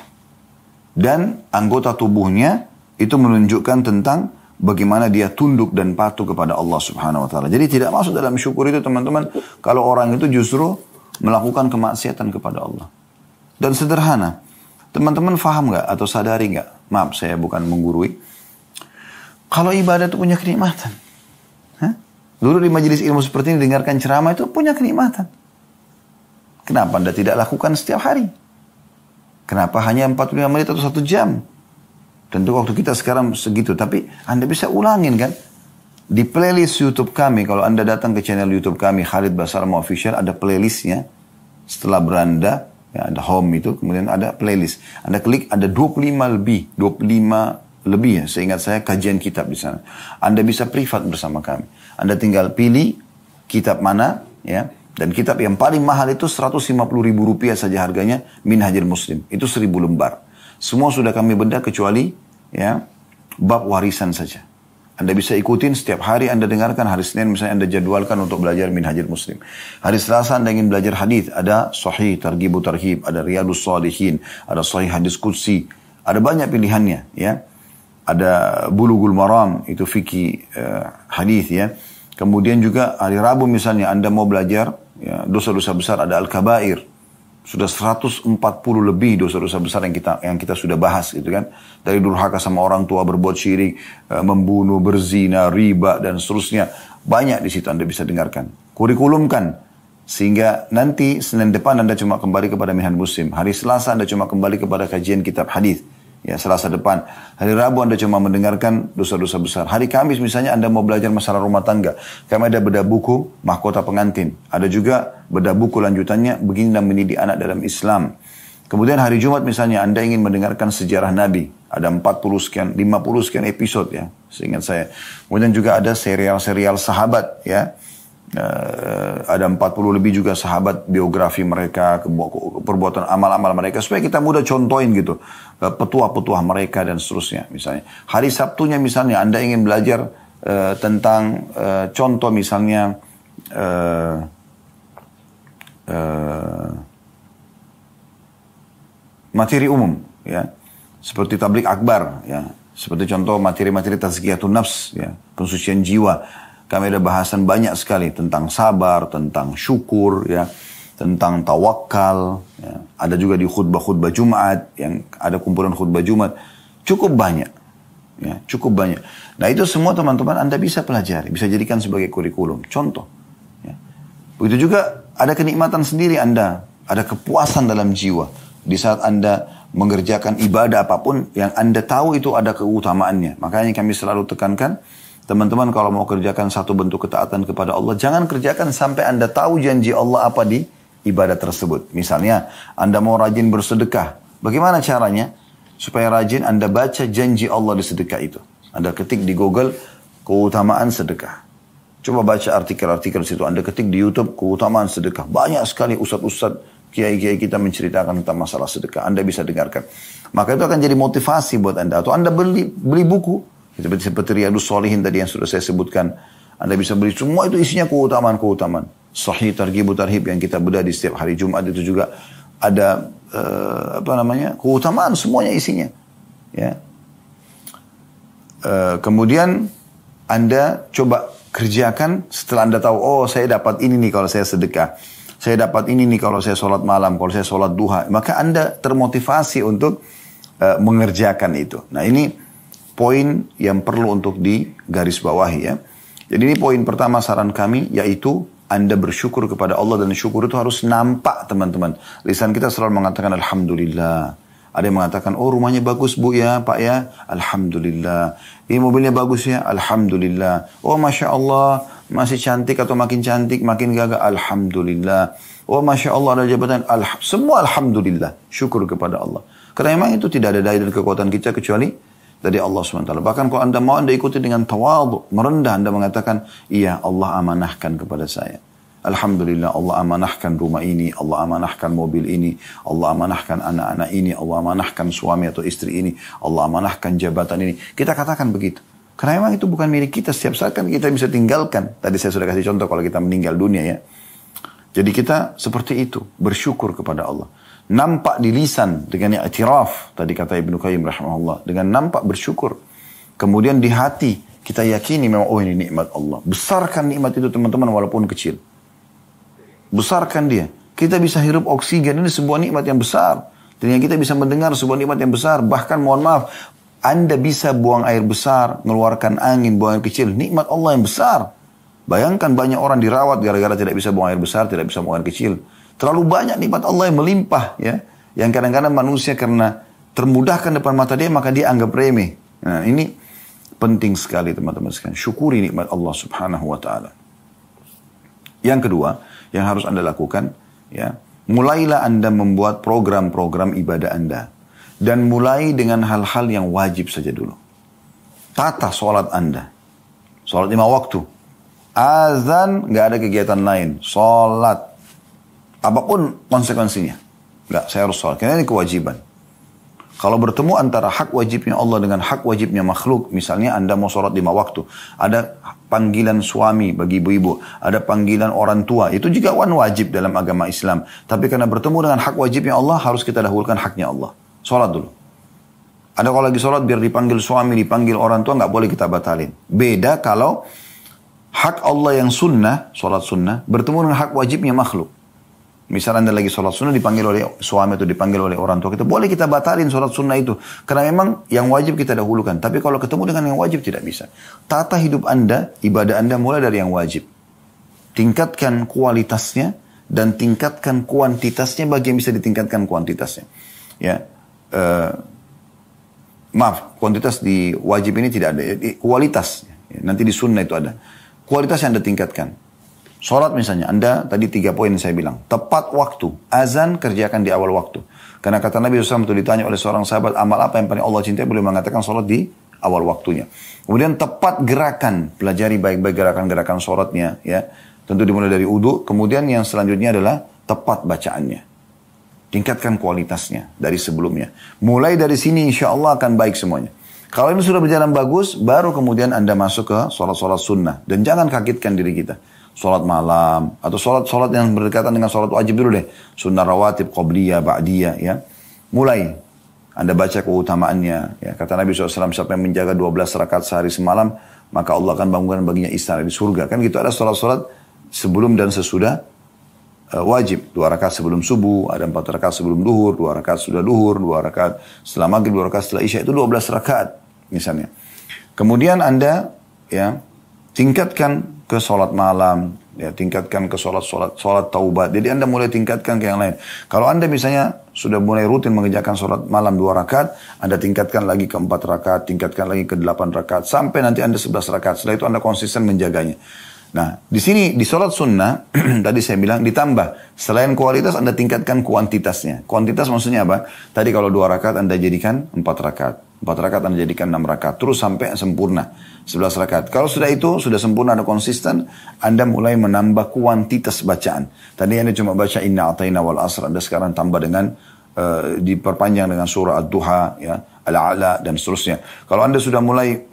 dan anggota tubuhnya itu menunjukkan tentang bagaimana dia tunduk dan patuh kepada Allah subhanahu wa ta'ala. Jadi tidak masuk dalam syukur itu teman-teman kalau orang itu justru melakukan kemaksiatan kepada Allah. Dan sederhana, teman-teman faham gak atau sadari gak? Maaf, saya bukan menggurui. Kalau ibadah itu punya kenikmatan. Dulu di majelis ilmu seperti ini dengarkan ceramah itu punya kenikmatan. Kenapa Anda tidak lakukan setiap hari? Kenapa hanya 45 menit atau 1 jam? Tentu waktu kita sekarang segitu. Tapi Anda bisa ulangin kan? Di playlist YouTube kami, kalau Anda datang ke channel YouTube kami, Khalid Basarma Official, ada playlistnya. Setelah beranda, ya, ada home itu, kemudian ada playlist. Anda klik, ada 25 lebih ya, seingat saya kajian kitab di sana. Anda bisa privat bersama kami. Anda tinggal pilih kitab mana, ya. Dan kitab yang paling mahal itu 150.000 rupiah saja harganya, Minhajul Muslim. Itu 1000 lembar. Semua sudah kami bedah kecuali ya bab warisan saja. Anda bisa ikutin setiap hari Anda dengarkan. Hari Senin misalnya Anda jadwalkan untuk belajar Minhajul Muslim. Hari Selasa Anda ingin belajar hadis, ada Sahih Targhib Tarhib, ada Riyadhus Shalihin, ada Sahih Hadis Qudsi. Ada banyak pilihannya ya. Ada Bulughul Maram, itu fikih hadis ya. Kemudian juga hari Rabu misalnya Anda mau belajar ya, dosa-dosa besar, ada Al-Kabair. Sudah 140 lebih dosa-dosa besar yang kita sudah bahas gitu kan. Dari durhaka sama orang tua, berbuat syirik, membunuh, berzina, riba dan seterusnya. Banyak di situ Anda bisa dengarkan. Kurikulumkan sehingga nanti Senin depan Anda cuma kembali kepada Minhajul Muslim. Hari Selasa Anda cuma kembali kepada kajian kitab hadis. Ya, Selasa depan. Hari Rabu Anda cuma mendengarkan dosa-dosa besar. Hari Kamis misalnya Anda mau belajar masalah rumah tangga. Kami ada bedah buku Mahkota Pengantin. Ada juga bedah buku lanjutannya Begini dan Mendidik Anak dalam Islam. Kemudian hari Jumat misalnya Anda ingin mendengarkan sejarah Nabi. Ada 40 sekian, 50 sekian episode ya. Seingat saya. Kemudian juga ada serial-serial sahabat ya. Ada 40 lebih juga sahabat, biografi mereka, perbuatan amal-amal mereka, supaya kita mudah contohin gitu petuah-petuah mereka dan seterusnya. Misalnya hari Sabtunya misalnya Anda ingin belajar tentang contoh misalnya materi umum ya, seperti tablik akbar ya, seperti contoh materi-materi tazkiyatun nafs ya, pensucian jiwa. Kami ada bahasan banyak sekali tentang sabar, tentang syukur, ya, tentang tawakal. Ya. Ada juga di khutbah-khutbah Jumat, yang ada kumpulan khutbah Jumat. Cukup banyak. Ya, cukup banyak. Nah itu semua teman-teman Anda bisa pelajari, bisa jadikan sebagai kurikulum. Contoh. Ya. Begitu juga ada kenikmatan sendiri Anda, ada kepuasan dalam jiwa. Di saat Anda mengerjakan ibadah apapun yang Anda tahu itu ada keutamaannya. Makanya kami selalu tekankan, teman-teman kalau mau kerjakan satu bentuk ketaatan kepada Allah, jangan kerjakan sampai Anda tahu janji Allah apa di ibadah tersebut. Misalnya, Anda mau rajin bersedekah. Bagaimana caranya? Supaya rajin Anda baca janji Allah di sedekah itu. Anda ketik di Google, keutamaan sedekah. Coba baca artikel-artikel situ. Anda ketik di YouTube, keutamaan sedekah. Banyak sekali ustadz-ustadz, kiai-kiai kita menceritakan tentang masalah sedekah. Anda bisa dengarkan. Maka itu akan jadi motivasi buat Anda. Atau Anda beli buku. Seperti Riyadhus Shalihin tadi yang sudah saya sebutkan. Anda bisa beli semua itu isinya keutamaan-keutamaan. Sahih Targhib Tarhib yang kita bedah di setiap hari Jumat itu juga ada keutamaan semuanya isinya. Ya. Kemudian Anda coba kerjakan setelah Anda tahu, oh saya dapat ini nih kalau saya sedekah. Saya dapat ini nih kalau saya sholat malam, kalau saya sholat duha. Maka Anda termotivasi untuk mengerjakan itu. Nah ini poin yang perlu untuk digarisbawahi ya. Jadi ini poin pertama saran kami, yaitu Anda bersyukur kepada Allah, dan syukur itu harus nampak teman-teman. Lisan kita selalu mengatakan Alhamdulillah. Ada yang mengatakan, oh rumahnya bagus bu ya pak ya, Alhamdulillah. Ini mobilnya bagus ya, Alhamdulillah. Oh Masya Allah, masih cantik atau makin cantik, makin gagah, Alhamdulillah. Oh Masya Allah ada jabatan, semua Alhamdulillah. Syukur kepada Allah. Karena memang itu tidak ada daya dan kekuatan kita kecuali dari Allah SWT. Bahkan kalau Anda mau, Anda ikuti dengan tawadhu, merendah, Anda mengatakan, iya Allah amanahkan kepada saya. Alhamdulillah Allah amanahkan rumah ini, Allah amanahkan mobil ini, Allah amanahkan anak-anak ini, Allah amanahkan suami atau istri ini, Allah amanahkan jabatan ini. Kita katakan begitu. Karena memang itu bukan milik kita, setiap saat kan kita bisa tinggalkan. Tadi saya sudah kasih contoh kalau kita meninggal dunia ya. Jadi kita seperti itu, bersyukur kepada Allah. Nampak di lisan dengan i'tiraf, tadi kata Ibnu Qayyim rahimahullah, dengan nampak bersyukur. Kemudian di hati kita yakini memang oh ini nikmat Allah. Besarkan nikmat itu teman-teman walaupun kecil. Besarkan dia. Kita bisa hirup oksigen, ini sebuah nikmat yang besar. Dan yang kita bisa mendengar sebuah nikmat yang besar. Bahkan mohon maaf, Anda bisa buang air besar, mengeluarkan angin, buang air kecil. Nikmat Allah yang besar. Bayangkan banyak orang dirawat gara-gara tidak bisa buang air besar, tidak bisa buang air kecil. Terlalu banyak nikmat Allah yang melimpah ya. Yang kadang-kadang manusia karena termudahkan depan mata dia maka dia anggap remeh. Nah ini penting sekali teman-teman sekalian. Syukuri nikmat Allah subhanahu wa ta'ala. Yang kedua yang harus Anda lakukan ya. Mulailah Anda membuat program-program ibadah Anda. Dan mulai dengan hal-hal yang wajib saja dulu. Tata sholat Anda. Sholat 5 waktu. Azan gak ada kegiatan lain. Sholat. Apapun konsekuensinya. Enggak, saya harus sholat. Karena ini kewajiban. Kalau bertemu antara hak wajibnya Allah dengan hak wajibnya makhluk. Misalnya Anda mau sholat 5 waktu. Ada panggilan suami bagi ibu-ibu. Ada panggilan orang tua. Itu juga wajib dalam agama Islam. Tapi karena bertemu dengan hak wajibnya Allah, harus kita dahulukan haknya Allah. Sholat dulu. Ada kalau lagi sholat biar dipanggil suami, dipanggil orang tua, nggak boleh kita batalin. Beda kalau hak Allah yang sunnah, sholat sunnah, bertemu dengan hak wajibnya makhluk. Misalnya Anda lagi sholat sunnah dipanggil oleh suami atau dipanggil oleh orang tua kita, boleh kita batalin sholat sunnah itu. Karena memang yang wajib kita dahulukan. Tapi kalau ketemu dengan yang wajib tidak bisa. Tata hidup Anda, ibadah Anda mulai dari yang wajib. Tingkatkan kualitasnya dan tingkatkan kuantitasnya bagi yang bisa ditingkatkan kuantitasnya. Ya, maaf, kuantitas di wajib ini tidak ada. Kualitas, nanti di sunnah itu ada. Kualitas yang Anda tingkatkan. Sholat misalnya, Anda tadi 3 poin saya bilang. Tepat waktu. Azan kerjakan di awal waktu. Karena kata Nabi SAW itu ditanya oleh seorang sahabat, amal apa yang paling Allah cintai? Boleh mengatakan sholat di awal waktunya. Kemudian tepat gerakan. Pelajari baik-baik gerakan-gerakan sholatnya. Ya. Tentu dimulai dari wudu. Kemudian yang selanjutnya adalah tepat bacaannya. Tingkatkan kualitasnya dari sebelumnya. Mulai dari sini insya Allah akan baik semuanya. Kalau ini sudah berjalan bagus, baru kemudian Anda masuk ke sholat-sholat sunnah. Dan jangan kagetkan diri kita. Sholat malam, atau sholat yang berdekatan dengan sholat wajib dulu deh. Sunnah rawatib, qobliyah, ba'diyah, ya. Mulai. Anda baca keutamaannya. Ya. Kata Nabi SAW, siapa yang menjaga 12 rakaat sehari semalam, maka Allah akan bangunkan baginya istana di surga. Kan gitu, ada sholat-sholat sebelum dan sesudah wajib. 2 rakaat sebelum subuh, ada 4 rakaat sebelum duhur, 2 rakaat sudah duhur, 2 rakaat setelah maghrib, 2 rakaat setelah isya. Itu 12 rakaat, misalnya. Kemudian Anda, ya, tingkatkan ke sholat malam, ya, tingkatkan ke sholat taubat. Jadi Anda mulai tingkatkan ke yang lain. Kalau Anda misalnya sudah mulai rutin mengerjakan sholat malam 2 rakaat, Anda tingkatkan lagi ke 4 rakaat, tingkatkan lagi ke 8 rakaat, sampai nanti Anda 11 rakaat. Setelah itu Anda konsisten menjaganya. Nah, di sini di sholat sunnah, tadi saya bilang ditambah. Selain kualitas, Anda tingkatkan kuantitasnya. Kuantitas maksudnya apa? Tadi kalau 2 rakaat Anda jadikan 4 rakaat. 4 rakaat Anda jadikan 6 rakaat. Terus sampai sempurna. 11 rakaat. Kalau sudah itu, sudah sempurna, ada konsisten, Anda mulai menambah kuantitas bacaan. Tadi Anda cuma baca inna atayna wal asr. Anda sekarang tambah dengan, diperpanjang dengan surah ad-duha, ya, al-a'la, dan seterusnya. Kalau Anda sudah mulai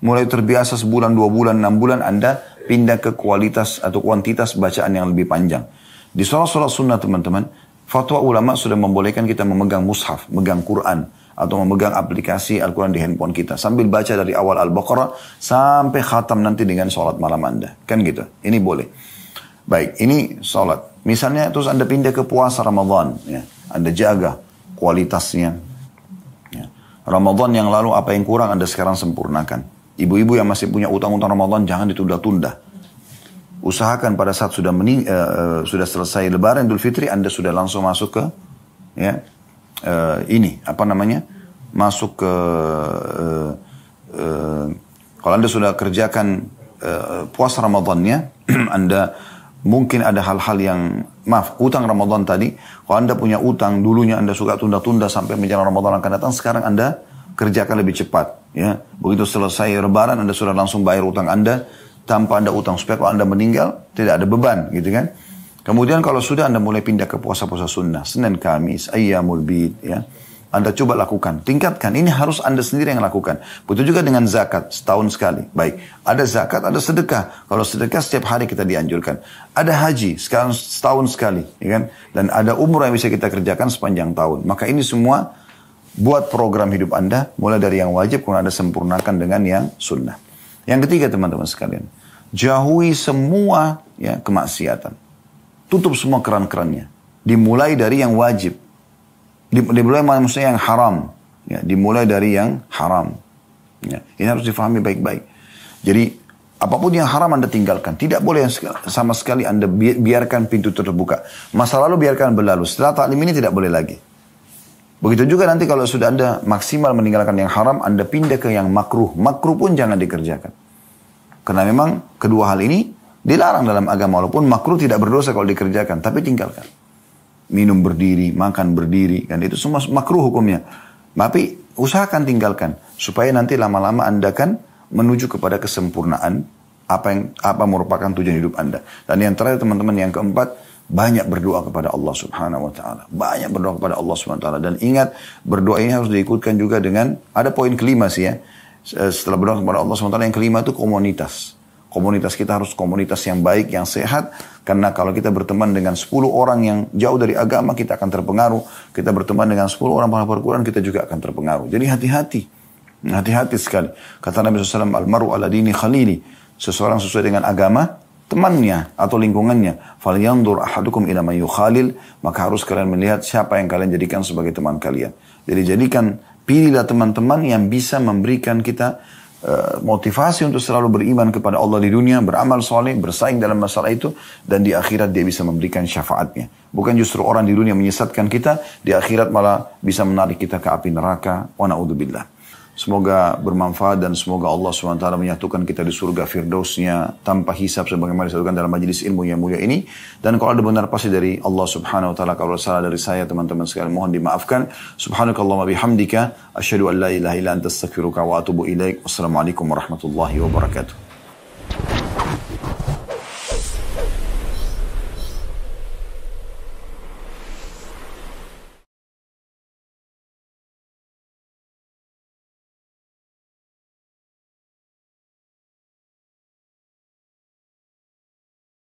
mulai terbiasa sebulan, 2 bulan, 6 bulan, Anda pindah ke kualitas atau kuantitas bacaan yang lebih panjang. Di sholat-sholat sunnah teman-teman, fatwa ulama sudah membolehkan kita memegang mushaf, memegang Quran, atau memegang aplikasi Al-Quran di handphone kita. Sambil baca dari awal Al-Baqarah sampai khatam nanti dengan sholat malam Anda. Kan gitu. Ini boleh. Baik, ini sholat. Misalnya terus Anda pindah ke puasa Ramadan. Ya. Anda jaga kualitasnya. Ramadan yang lalu apa yang kurang Anda sekarang sempurnakan. Ibu-ibu yang masih punya utang-utang Ramadan jangan ditunda-tunda. Usahakan pada saat sudah selesai Lebaran Idul Fitri, Anda sudah langsung masuk ke masuk ke kalau Anda sudah kerjakan puasa Ramadannya, Anda mungkin ada hal-hal yang, utang Ramadan tadi, kalau Anda punya utang, dulunya Anda suka tunda-tunda sampai menjelang Ramadan akan datang, sekarang Anda kerjakan lebih cepat. Ya. Begitu selesai Lebaran, Anda sudah langsung bayar utang Anda, tanpa Anda utang, supaya kalau Anda meninggal, tidak ada beban, gitu kan. Kemudian kalau sudah Anda mulai pindah ke puasa-puasa sunnah, Senin, Kamis, Ayyamul Bid, ya. Anda coba lakukan, tingkatkan. Ini harus Anda sendiri yang lakukan. Betul juga dengan zakat, setahun sekali. Baik, ada zakat, ada sedekah. Kalau sedekah setiap hari kita dianjurkan. Ada haji, sekarang setahun sekali. Ya kan? Dan ada umrah yang bisa kita kerjakan sepanjang tahun. Maka ini semua buat program hidup Anda, mulai dari yang wajib, kemudian Anda sempurnakan dengan yang sunnah. Yang ketiga teman-teman sekalian, jauhi semua kemaksiatan. Tutup semua keran-kerannya. Dimulai dari yang wajib. Dimulai maksudnya yang haram. Ya, dimulai dari yang haram. Ya, ini harus difahami baik-baik. Jadi, apapun yang haram Anda tinggalkan. Tidak boleh sama sekali Anda biarkan pintu terbuka. Masa lalu biarkan berlalu. Setelah taklim ini tidak boleh lagi. Begitu juga nanti kalau sudah Anda maksimal meninggalkan yang haram, Anda pindah ke yang makruh. Makruh pun jangan dikerjakan. Karena memang kedua hal ini dilarang dalam agama. Walaupun makruh tidak berdosa kalau dikerjakan. Tapi tinggalkan. Minum berdiri, makan berdiri, kan itu semua makruh hukumnya. Tapi usahakan tinggalkan supaya nanti lama-lama Anda kan menuju kepada kesempurnaan apa merupakan tujuan hidup Anda. Dan yang terakhir teman-teman, yang keempat, banyak berdoa kepada Allah Subhanahu wa taala. Banyak berdoa kepada Allah Subhanahu wa taala, dan ingat berdoa ini harus diikutkan juga dengan ada poin kelima sih ya. Setelah berdoa kepada Allah Subhanahu wa taala, yang kelima itu komunitas. Komunitas kita harus komunitas yang baik, yang sehat. Karena kalau kita berteman dengan 10 orang yang jauh dari agama, kita akan terpengaruh. Kita berteman dengan 10 orang penghafal Quran, kita juga akan terpengaruh. Jadi hati-hati. Hati-hati sekali. Kata Nabi SAW, Al-maru ala dini khalili. Seseorang sesuai dengan agama temannya atau lingkungannya. Falyandur ahadukum ila man yukhalil. Maka harus kalian melihat siapa yang kalian jadikan sebagai teman kalian. Jadi pilihlah teman-teman yang bisa memberikan kita motivasi untuk selalu beriman kepada Allah di dunia, beramal soleh, bersaing dalam masalah itu, dan di akhirat dia bisa memberikan syafaatnya. Bukan justru orang di dunia menyesatkan kita, di akhirat malah bisa menarik kita ke api neraka. Wa na'udzubillah. Semoga bermanfaat dan semoga Allah SWT menyatukan kita di surga Firdausnya tanpa hisab sebagaimana disatukan dalam majelis ilmu yang mulia ini. Dan kalau ada benar pasti dari Allah Subhanahu wa taala, kalau salah dari saya teman-teman sekalian mohon dimaafkan. Subhanakallahumma bihamdika asyhadu an la ilaha illa anta astaghfiruka wa atubu ilaik. Wassalamualaikum warahmatullahi wabarakatuh.